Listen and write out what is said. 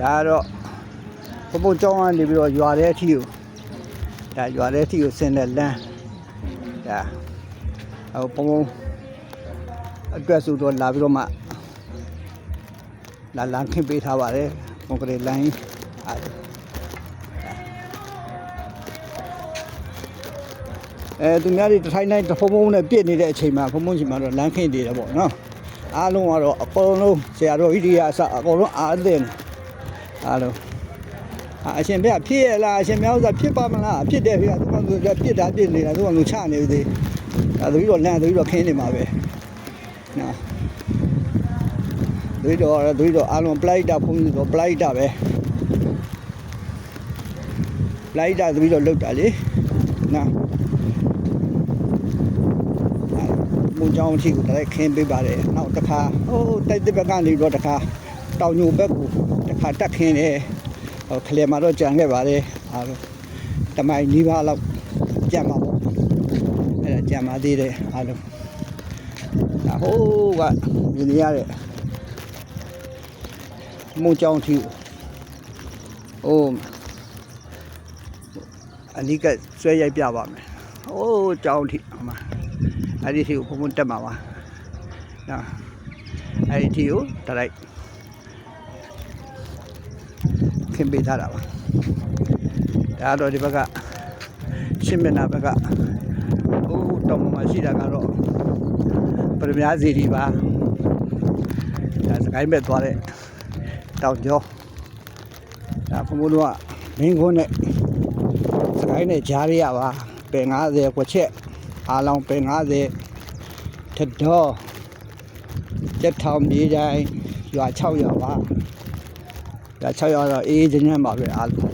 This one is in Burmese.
ဒါကတော့ဘုံကျောင်းကနေပြီးတော့ရွာတဲ့အထိကိုဒါရွာတဲ့အထိကိုဆင်းတဲ့လမ်းဒါဘုံအတွက်ဆိုတော့လာပြီးတော့မှလာလမ်းခင်းပေးထားပါတယ်ကွန်ကရစ်လိုင်းသူများတွေတစ်ထိုင်းတိုင်းတစ်ဖုံဖုံနဲ့ပြည့်နေတဲ့အချိန်မှာဖုံဖုံချိန်မှာတော့လမ်းခင်းနေတယ်ပေါ့နော်အားလုံးကတော့အကုန်လုံးဆရာတော်ဣရိယာအစအကုန်လုံးအားသင့်အားလုံးအရှင်ဘုရားဖြစ်ရလားအရှင်မြောက်ဥစ္စာဖြစ်ပါမလားဖြစ်တယ်ဖေကသူကပြစ်တာပြစ်နေတာသူကလူချနေသေးဒါသူတို့လမ်းသူတို့ခင်းနေမှာပဲနော်သူတို့အားလုံးပလိုက်တာဖုံးပြီးတော့ပလိုက်တာပဲပလိုက်တာသူတို့လောက်တာလေနော်မုံကြောင်ထီကိုတိုက်ခင်းပေးပါတယ်နောက်တစ်ခါတိုက်တဲ့ဘက်ကနေတော့တစ်ခါတောင်ညိုဘက်ကိုတစ်ခါတက်ခင်းတယ်ခလေမှာတော့ကြံခဲ့ပါတယ်အားလုံးတမိုင်နီးပါးလောက်ကြံပါပေါ့အဲ့ဒါကြံပါသေးတယ်အားလုံးဒါဟိုးကမြင်ရတဲ့မုံကြောင်ထီအနိကဆွဲရိုက်ပြပါမယ်ကြောင်ထီဟိုမှာအဲ့ဒီထီကိုဘုံတက်မှာပါနော်အဲ့ဒီထီကိုတိုက်ခင်ပေးထားတာပါဒါတော့ဒီဘက်ကရှင်းမျက်နှာဘက်ကတောင်ပေါ်မှာရှိတာကတော့ပရမညာစီဒီပါဒါစကိုင်းဘက်သွားတဲ့တောင်ကျောဒါဘုံဘုံတို့ကမင်းကုန်းနဲ့စကိုင်းနဲ့ဂျားရရပါပင်90ခွက်ချက်အားလောင်ပင်90ထတော်တက်ထောင်မြေတိုင်းရွာ6ရွာပါဒါ6ရွာတော့အေးချမ်းချမ်းပါပဲအားလုံး